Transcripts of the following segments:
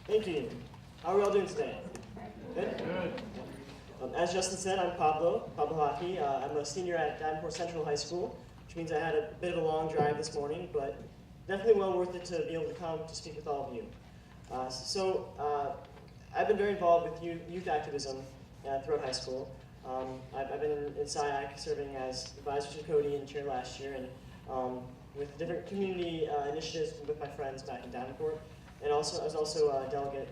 Thank you. How are we all doing today? Good? As Justin said, I'm Pablo Haake. I'm a senior at Davenport Central High School, which means I had a bit of a long drive this morning, but definitely well worth it to be able to come to speak with all of you. I've been very involved with youth activism throughout high school. I've been in SIAC serving as advisor to Cody and chair last year, and with different community initiatives with my friends back in Davenport. And also, I was also a delegate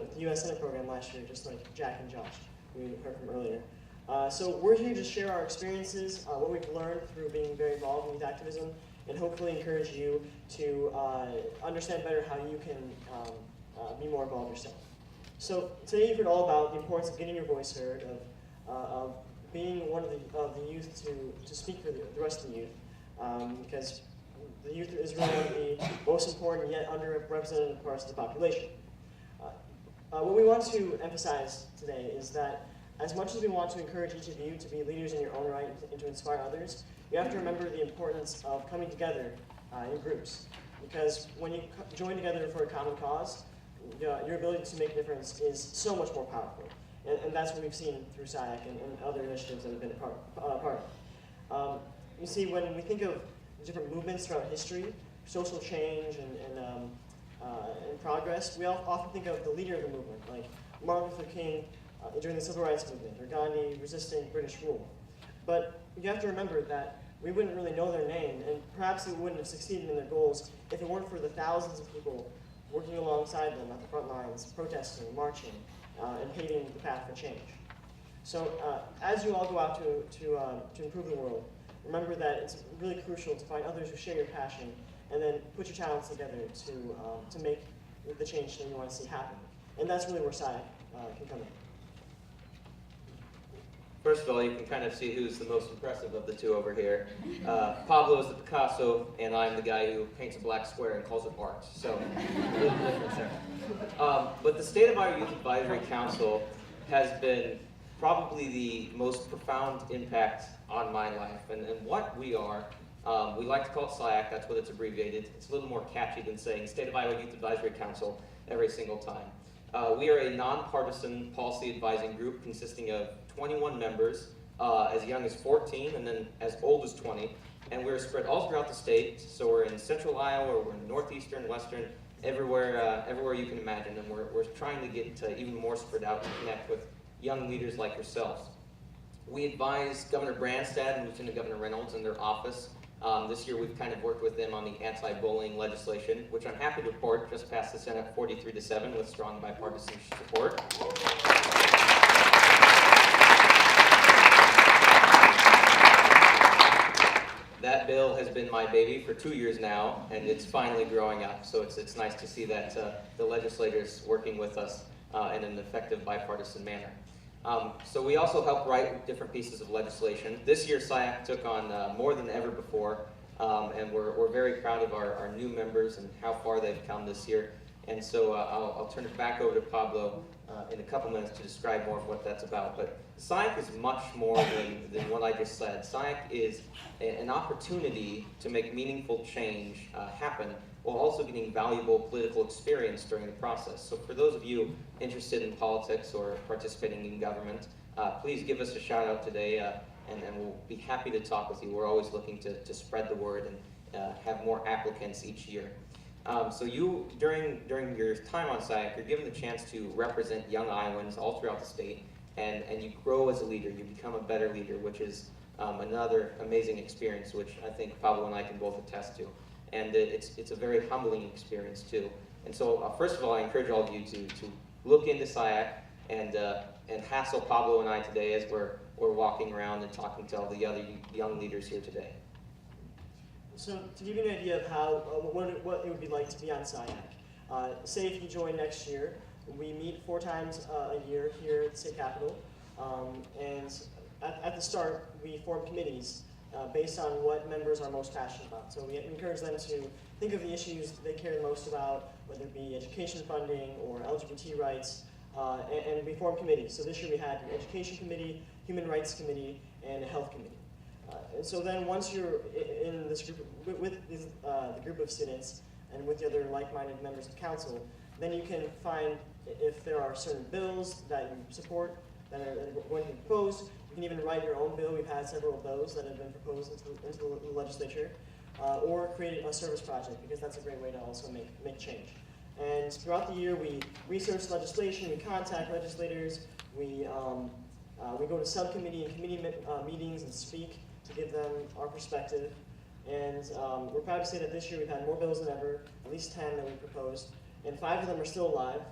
with the U.S. Senate program last year, just like Jack and Josh, who we heard from earlier. So we're here to share our experiences, what we've learned through being very involved in youth activism, and hopefully encourage you to understand better how you can be more involved yourself. So today you've heard all about the importance of getting your voice heard, of being one of the youth to speak for the rest of the youth, because the youth is really one of the most important yet underrepresented parts of the population. What we want to emphasize today is that as much as we want to encourage each of you to be leaders in your own right and to inspire others, you have to remember the importance of coming together in groups. Because when you join together for a common cause, your ability to make a difference is so much more powerful. And that's what we've seen through SIAC and other initiatives that we've been a part of. You see, when we think of different movements throughout history, social change and progress, we often think of the leader of the movement, like Martin Luther King during the Civil Rights Movement, or Gandhi resisting British rule. But you have to remember that we wouldn't really know their name, and perhaps they wouldn't have succeeded in their goals if it weren't for the thousands of people working alongside them at the front lines, protesting, marching, and paving the path for change. So as you all go out to improve the world, remember that it's really crucial to find others who share your passion, and then put your talents together to make the change that you want to see happen. And that's really where SIAC can come in. First of all, you can kind of see who's the most impressive of the two over here. Pablo is the Picasso, and I'm the guy who paints a black square and calls it art. So, a little difference there. But the State of Our Youth Advisory Council has been probably the most profound impact on my life. And what we are, we like to call it SIAC, that's what it's abbreviated. It's a little more catchy than saying State of Iowa Youth Advisory Council every single time. We are a nonpartisan policy advising group consisting of 21 members, as young as 14 and then as old as 20. And we're spread all throughout the state, so we're in central Iowa, we're in northeastern, western, everywhere you can imagine. And we're trying to get even more spread out and connect with young leaders like yourselves. We advise Governor Branstad and Lieutenant Governor Reynolds in their office. This year we've kind of worked with them on the anti-bullying legislation, which I'm happy to report just passed the Senate 43-7 with strong bipartisan support. That bill has been my baby for 2 years now, and it's finally growing up. So it's nice to see that the legislators working with us in an effective bipartisan manner. So we also help write different pieces of legislation. This year SIAC took on more than ever before, and we're very proud of our new members and how far they've come this year. And so I'll turn it back over to Pablo in a couple minutes to describe more of what that's about. But SIAC is much more than what I just said. SIAC is an opportunity to make meaningful change happen while also getting valuable political experience during the process. So for those of you interested in politics or participating in government, please give us a shout out today, and we'll be happy to talk with you. We're always looking to spread the word and have more applicants each year. So you, during your time on SIAC, you're given the chance to represent young Iowans all throughout the state, and you grow as a leader. You become a better leader, which is another amazing experience, which I think Pablo and I can both attest to. And it's a very humbling experience too. And so first of all, I encourage all of you to look into SIAC and hassle Pablo and I today as we're walking around and talking to all the other young leaders here today. So to give you an idea of how what it would be like to be on SIAC, say if you join next year, we meet 4 times a year here at the state capitol, and at the start we form committees based on what members are most passionate about. So we encourage them to think of the issues they care the most about, whether it be education funding or LGBT rights, and we form committees. So this year we had an education committee, human rights committee, and a health committee. And so then once you're in this group, with the group of students and with the other like-minded members of council, then you can find if there are certain bills that you support that are going to be proposed. You can even write your own bill. We've had several of those that have been proposed into the legislature. Or create a service project, because that's a great way to also make change. And throughout the year, we research legislation, we contact legislators, we go to subcommittee and committee meetings and speak to give them our perspective. And we're proud to say that this year we've had more bills than ever, at least 10 that we proposed, and 5 of them are still alive.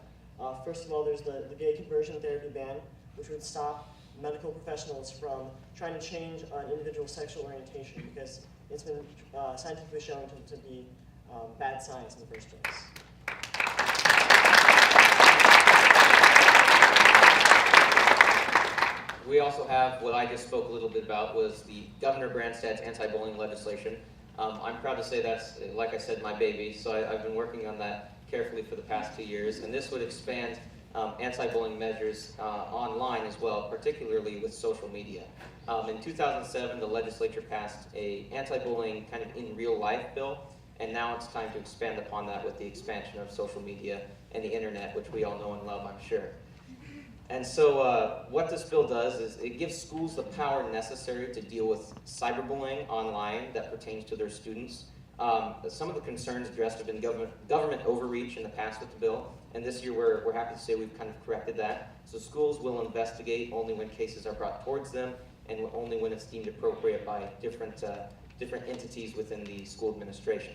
First of all, there's the gay conversion therapy ban, which would stop medical professionals from trying to change an individual's sexual orientation, because it's been scientifically shown to be bad science in the first place. We also have what I just spoke a little bit about was the Governor Branstad's anti-bullying legislation. I'm proud to say that's, like I said, my baby, so I've been working on that carefully for the past 2 years, and this would expand anti-bullying measures online as well, particularly with social media. In 2007, the legislature passed a anti-bullying kind of in real life bill, and now it's time to expand upon that with the expansion of social media and the internet, which we all know and love, I'm sure. And so what this bill does is it gives schools the power necessary to deal with cyberbullying online that pertains to their students. Some of the concerns addressed have been government overreach in the past with the bill, and this year we're happy to say we've kind of corrected that. So schools will investigate only when cases are brought towards them, and only when it's deemed appropriate by different entities within the school administration.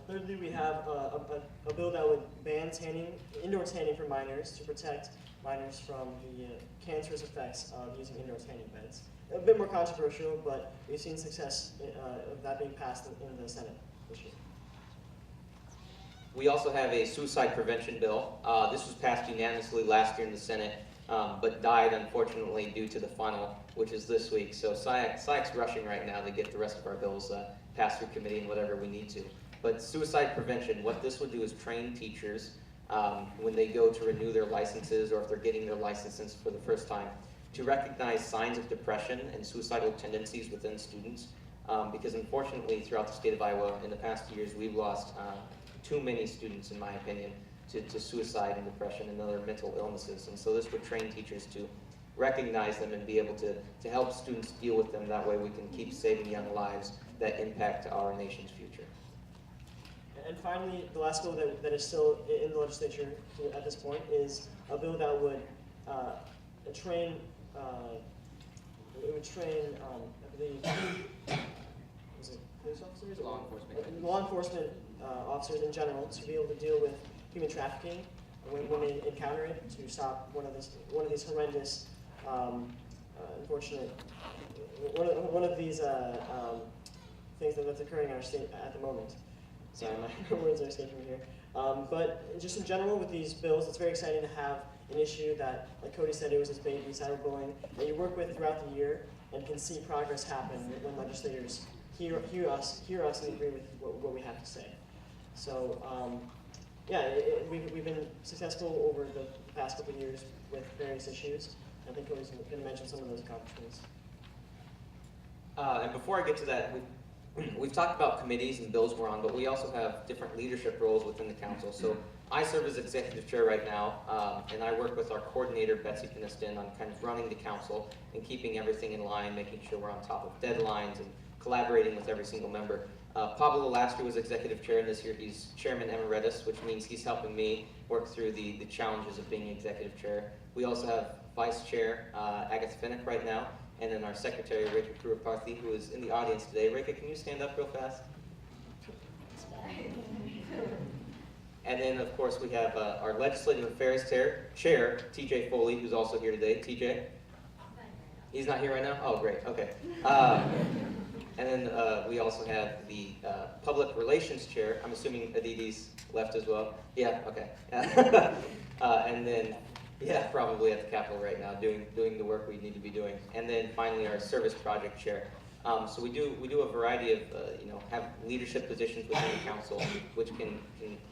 Thirdly, we have a bill that would ban indoor tanning for minors to protect minors from the cancerous effects of using indoor tanning beds. A bit more controversial, but we've seen success of that being passed in the Senate this year. We also have a suicide prevention bill. This was passed unanimously last year in the Senate, but died unfortunately due to the final, which is this week. So SIAC's rushing right now to get the rest of our bills passed through committee and whatever we need to. But suicide prevention, what this would do is train teachers when they go to renew their licenses, or if they're getting their licenses for the first time, to recognize signs of depression and suicidal tendencies within students. Because unfortunately, throughout the state of Iowa, in the past years, we've lost too many students, in my opinion, to suicide and depression and other mental illnesses. And so this would train teachers to recognize them and be able to help students deal with them. That way we can keep saving young lives that impact our nation's future. And finally, the last bill that is still in the legislature at this point is a bill that would train, I believe, was it police officers? Law enforcement. Law enforcement officers in general to be able to deal with human trafficking when they encounter it, to stop one of these horrendous, unfortunate, one of these things that's occurring in our state at the moment. Sorry, my words are escaping me here. But just in general, with these bills, it's very exciting to have an issue that, like Cody said, it was his baby, cyberbullying, that you work with throughout the year and can see progress happen when legislators hear us and agree with what we have to say. So, yeah, we've been successful over the past couple of years with various issues. I think Cody's going to mention some of those accomplishments. And before I get to that, we've talked about committees and bills we're on, but we also have different leadership roles within the council. So I serve as executive chair right now, and I work with our coordinator, Betsy Piniston, on kind of running the council and keeping everything in line, making sure we're on top of deadlines and collaborating with every single member. Pablo last year was executive chair, and this year he's chairman emeritus, which means he's helping me work through the challenges of being executive chair. We also have vice chair, Agatha Finnick right now, and then our secretary, Rekha Kuruparthi, who is in the audience today. Rekha, can you stand up real fast? And then, of course, we have our legislative affairs chair, TJ Foley, who's also here today. TJ? He's not here right now? Oh, great, okay. And then we also have the public relations chair. I'm assuming Aditi's left as well. Yeah, okay. And then, yeah, probably at the Capitol right now, doing the work we need to be doing. And then finally, our service project chair. So we do a variety of have leadership positions within the council, which can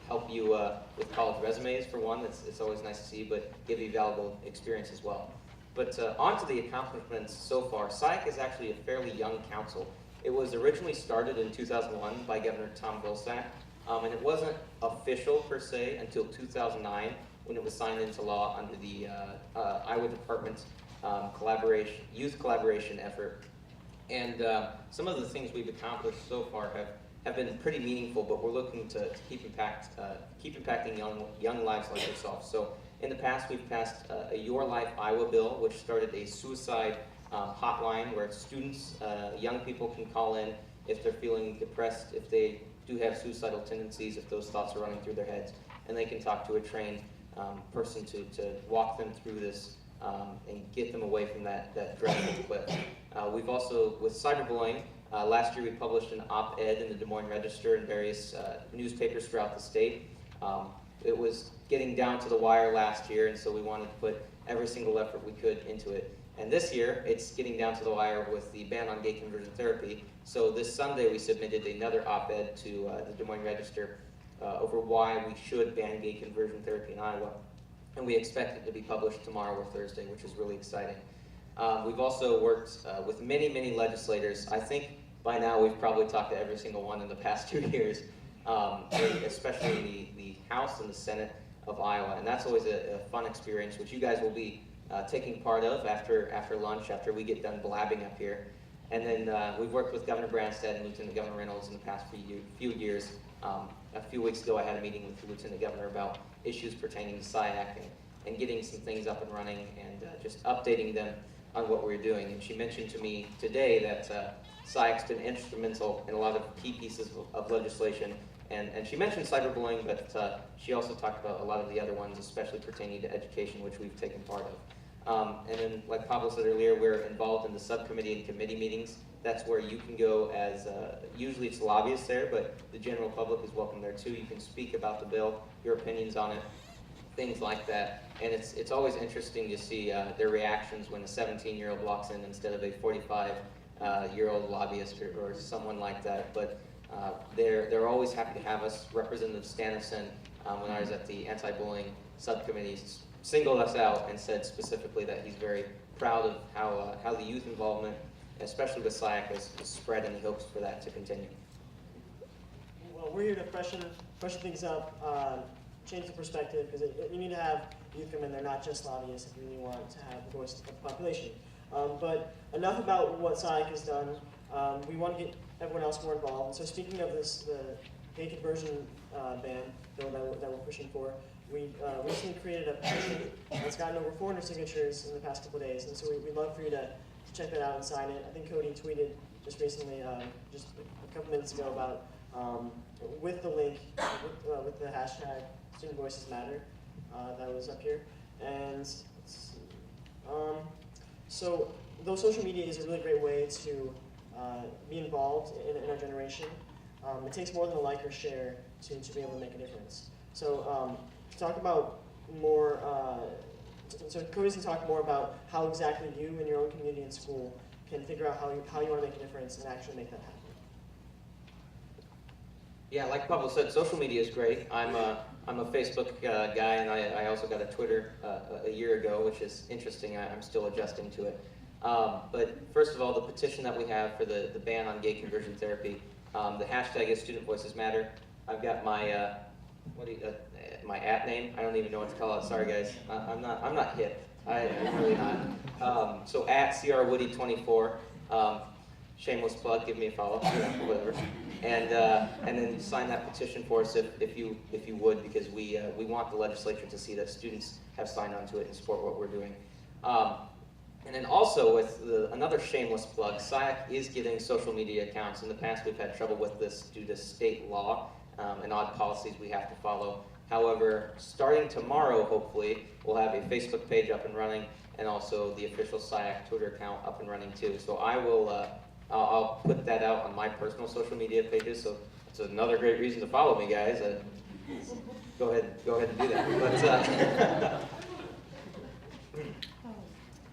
help you with college resumes for one. It's always nice to see, but give you valuable experience as well. But on to the accomplishments so far. SIAC is actually a fairly young council. It was originally started in 2001 by Governor Tom Vilsack. And it wasn't official per se until 2009 when it was signed into law under the Iowa Department's youth collaboration effort. And some of the things we've accomplished so far have been pretty meaningful, but we're looking to keep impacting young lives like yourself. So in the past, we've passed a Your Life Iowa bill, which started a suicide hotline where students, young people can call in if they're feeling depressed, if they do have suicidal tendencies, if those thoughts are running through their heads, and they can talk to a trained person to walk them through this and get them away from that dreadful cliff. We've also, with cyberbullying, last year we published an op-ed in the Des Moines Register and various newspapers throughout the state. It was getting down to the wire last year, and so we wanted to put every single effort we could into it. And this year, it's getting down to the wire with the ban on gay conversion therapy. So this Sunday, we submitted another op-ed to the Des Moines Register over why we should ban gay conversion therapy in Iowa. And we expect it to be published tomorrow or Thursday, which is really exciting. We've also worked with many, many legislators. I think by now we've probably talked to every single one in the past 2 years, especially the House and the Senate of Iowa. And that's always a fun experience, which you guys will be taking part of after lunch, after we get done blabbing up here. And then we've worked with Governor Branstad and Lieutenant Governor Reynolds in the past few years. A few weeks ago, I had a meeting with the Lieutenant Governor about issues pertaining to SIAC and getting some things up and running and just updating them on what we're doing. And she mentioned to me today that SIAC's been instrumental in a lot of key pieces of legislation. And she mentioned cyberbullying, but she also talked about a lot of the other ones, especially pertaining to education, which we've taken part of. And then, like Pablo said earlier, we're involved in the subcommittee and committee meetings. That's where you can go as, usually it's lobbyists there, but the general public is welcome there too. You can speak about the bill, your opinions on it, things like that. And it's always interesting to see their reactions when a 17-year-old walks in instead of a 45-year-old lobbyist or someone like that. But they're always happy to have us. Representative Stannerson, when I was at the anti-bullying subcommittee, singled us out and said specifically that he's very proud of how the youth involvement, especially with SIAC, has spread, and he hopes for that to continue. Well, we're here to freshen things up, change the perspective, because you need to have youth come in. They're not just lobbyists if you really want to have the voice of the population. But enough about what SIAC has done. We want to get everyone else more involved. And so speaking of the gay conversion ban bill that we're pushing for, we recently created a petition that's gotten over 400 signatures in the past couple of days. And so we'd love for you to check that out and sign it. I think Cody tweeted just recently, just a couple minutes ago, about with the link, with the hashtag Student Voices Matter that was up here. And let's see. So those social media is a really great way to be involved in our generation. It takes more than a like or share to be able to make a difference. So to talk about more, so Cody's going to talk more about how exactly you and your own community and school can figure out how you want to make a difference and actually make that happen. Yeah, like Pablo said, social media is great. I'm a Facebook guy, and I also got a Twitter a year ago, which is interesting. I'm still adjusting to it. But first of all, the petition that we have for the ban on gay conversion therapy, the hashtag is Student Voices Matter. I've got my my @ name. I don't even know what to call it. Sorry, guys. I'm not hip. I'm really not. So @CRWoody24. Shameless plug. Give me a follow. Whatever. And then sign that petition for us if you would, because we want the legislature to see that students have signed on to it and support what we're doing. And then also with another shameless plug, SIAC is getting social media accounts. In the past, we've had trouble with this due to state law and odd policies we have to follow. However, starting tomorrow, hopefully, we'll have a Facebook page up and running, and also the official SIAC Twitter account up and running too. So I will, I'll put that out on my personal social media pages. So it's another great reason to follow me, guys. Go ahead and do that.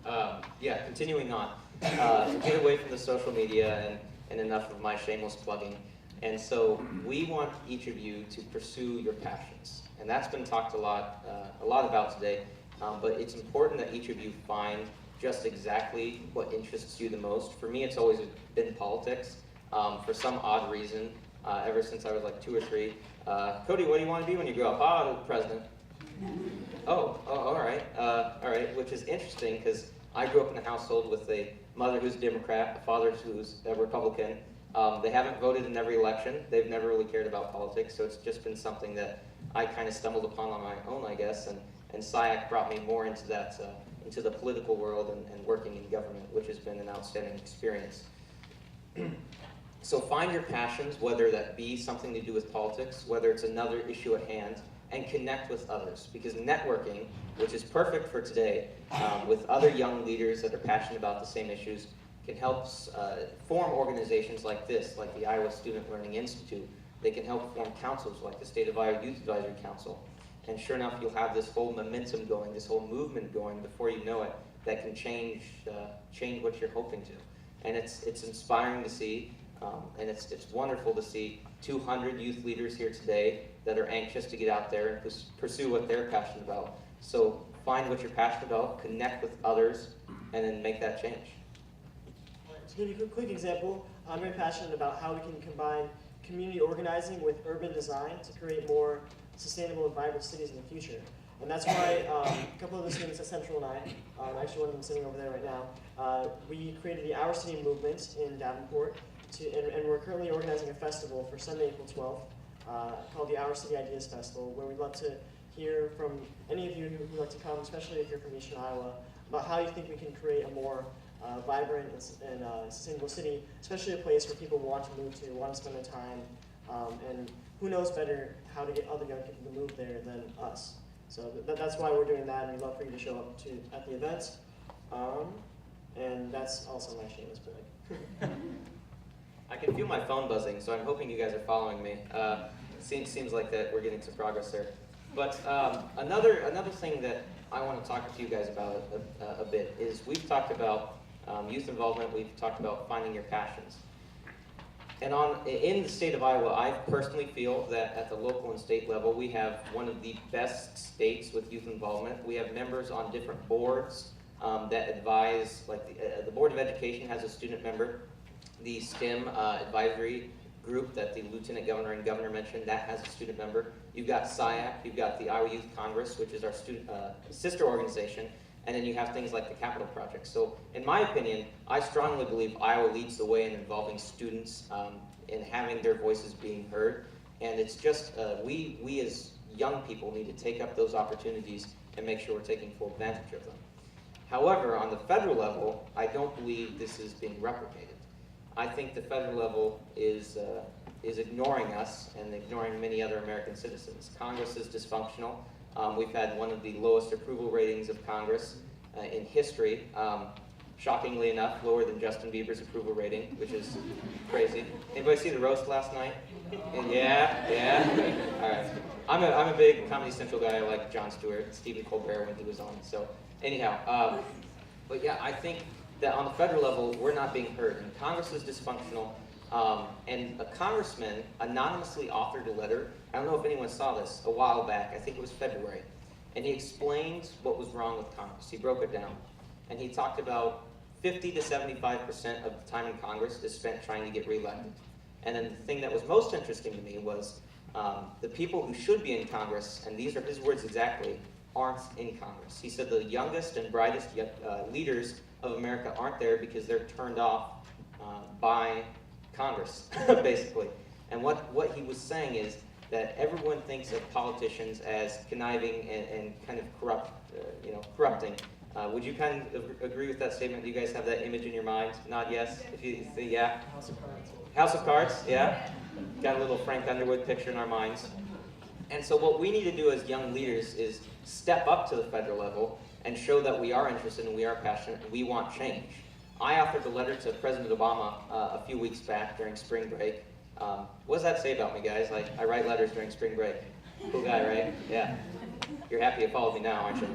But yeah, continuing on. Get away from the social media and enough of my shameless plugging. And so we want each of you to pursue your passions. And that's been talked a lot about today. But it's important that each of you find just exactly what interests you the most. For me, it's always been politics. For some odd reason, ever since I was like 2 or 3. Cody, what do you want to be when you grow up? Oh, president. Oh, all right, which is interesting because I grew up in a household with a mother who's a Democrat, a father who's a Republican. They haven't voted in every election. They've never really cared about politics, so it's just been something that I kind of stumbled upon on my own, I guess, and SIAC brought me more into that, into the political world and working in government, which has been an outstanding experience. So find your passions, whether that be something to do with politics, whether it's another issue at hand, and connect with others. Because networking, which is perfect for today, with other young leaders that are passionate about the same issues, can help form organizations like this, like the Iowa Student Learning Institute. They can help form councils like the State of Iowa Youth Advisory Council. And sure enough, you'll have this whole momentum going, this whole movement going before you know it that can change what you're hoping to. And it's inspiring to see, and it's wonderful to see 200 youth leaders here today that are anxious to get out there and pursue what they're passionate about. So find what you're passionate about, connect with others, and then make that change. To give you a quick example, I'm very passionate about how we can combine community organizing with urban design to create more sustainable and vibrant cities in the future. And that's why a couple of the students at Central and I, actually one of them sitting over there right now, we created the Our City movement in Davenport, and we're currently organizing a festival for Sunday, April 12th, called the Our City Ideas Festival, where we'd love to hear from any of you who would like to come, especially if you're from Eastern Iowa, about how you think we can create a more vibrant and sustainable city, especially a place where people want to move to, want to spend their time, and who knows better how to get other young people to move there than us. So that's why we're doing that, and we'd love for you to show up at the event. And that's also my shameless plug. I can feel my phone buzzing, so I'm hoping you guys are following me. Seems like that we're getting some progress there. But another thing that I want to talk to you guys about a bit is we've talked about youth involvement, we've talked about finding your passions. And in the state of Iowa, I personally feel that at the local and state level, we have one of the best states with youth involvement. We have members on different boards that advise, like the Board of Education has a student member. The STEM advisory group that the Lieutenant Governor and Governor mentioned, that has a student member. You've got SIAC, you've got the Iowa Youth Congress, which is our student sister organization, and then you have things like the Capital Project. So in my opinion, I strongly believe Iowa leads the way in involving students and having their voices being heard. And it's just, we as young people need to take up those opportunities and make sure we're taking full advantage of them. However, on the federal level, I don't believe this is being replicated. I think the federal level is ignoring us and ignoring many other American citizens. Congress is dysfunctional. We've had one of the lowest approval ratings of Congress in history. Shockingly enough, lower than Justin Bieber's approval rating, which is crazy. Anybody see the roast last night? Yeah. All right. I'm a big Comedy Central guy. I like Jon Stewart, Stephen Colbert when he was on. So anyhow, but yeah, I think that on the federal level, we're not being heard. And Congress is dysfunctional. And a congressman anonymously authored a letter. I don't know if anyone saw this a while back. I think it was February. And he explained what was wrong with Congress. He broke it down. And he talked about 50 to 75% of the time in Congress is spent trying to get reelected. And then the thing that was most interesting to me was the people who should be in Congress, and these are his words exactly, aren't in Congress. He said the youngest and brightest leaders of America aren't there because they're turned off by Congress, basically. And what he was saying is that everyone thinks of politicians as conniving and kind of corrupting. Would you kind of agree with that statement? Do you guys have that image in your mind? Nod yes? If you say yeah? House of Cards. House of Cards, yeah? Got a little Frank Underwood picture in our minds. And so what we need to do as young leaders is step up to the federal level and show that we are interested and we are passionate and we want change. I authored a letter to President Obama a few weeks back during spring break. What does that say about me, guys? Like, I write letters during spring break. Cool guy, right? Yeah. You're happy you followed me now, aren't you?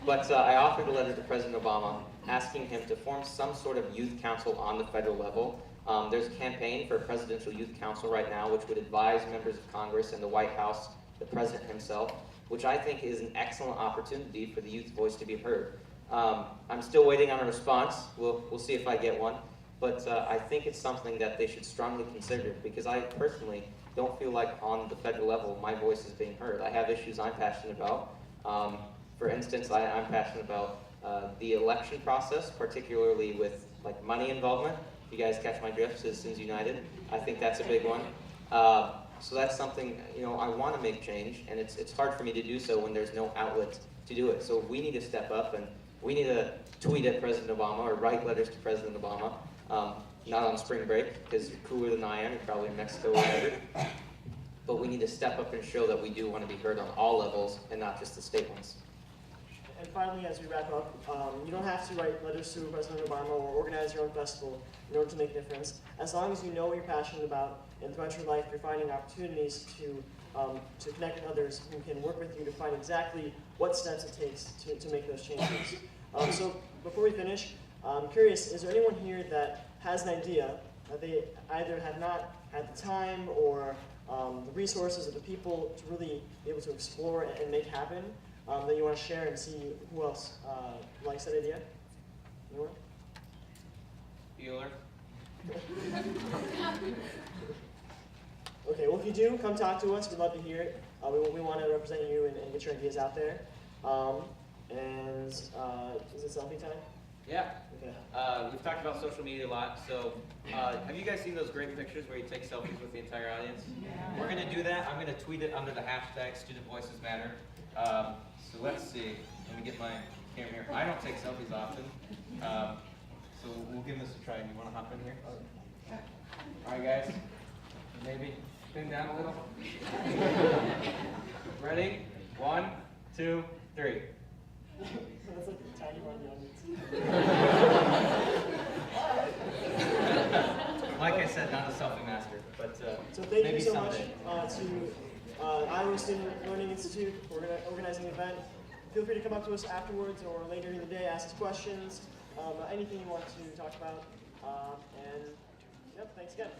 But I authored a letter to President Obama asking him to form some sort of youth council on the federal level. There's a campaign for a presidential youth council right now, which would advise members of Congress and the White House, the president himself, which I think is an excellent opportunity for the youth voice to be heard. I'm still waiting on a response. We'll see if I get one. but I think it's something that they should strongly consider, because I personally don't feel like on the federal level my voice is being heard. I have issues I'm passionate about. For instance, I'm passionate about the election process, particularly with like money involvement. If you guys catch my drift, Citizens United, I think that's a big one. So that's something, you know, I want to make change, and it's hard for me to do so when there's no outlet to do it. So we need to step up, and we need to tweet at President Obama or write letters to President Obama. Not on spring break, because you're cooler than I am, you're probably in Mexico or whatever. But we need to step up and show that we do want to be heard on all levels, and not just the state ones. And finally, as we wrap up, you don't have to write letters to President Obama or organize your own festival in order to make a difference. As long as you know what you're passionate about, and throughout your life you're finding opportunities to connect with others who can work with you to find exactly what steps it takes to make those changes. So before we finish, I'm curious, is there anyone here that has an idea that they either have not had the time or the resources or the people to really be able to explore and make happen, that you want to share and see who else likes that idea? Anyone? Bueller. Okay, well if you do, come talk to us. We'd love to hear it. We want to represent you and get your ideas out there. Is it selfie time? Yeah. Okay. We've talked about social media a lot, so have you guys seen those great pictures where you take selfies with the entire audience? Yeah. We're going to do that. I'm going to tweet it under the hashtag Student Voices Matter. So let's see. Let me get my camera here. I don't take selfies often, so we'll give this a try. You want to hop in here? All right, guys. Maybe spin down a little. Ready? 1, 2, 3. That's like a tiny one, Like I said, not a selfie master, but so thank maybe you so someday. much to Iowa Student Learning Institute for organizing the event. Feel free to come up to us afterwards or later in the day, ask us questions, anything you want to talk about. And yep, thanks again.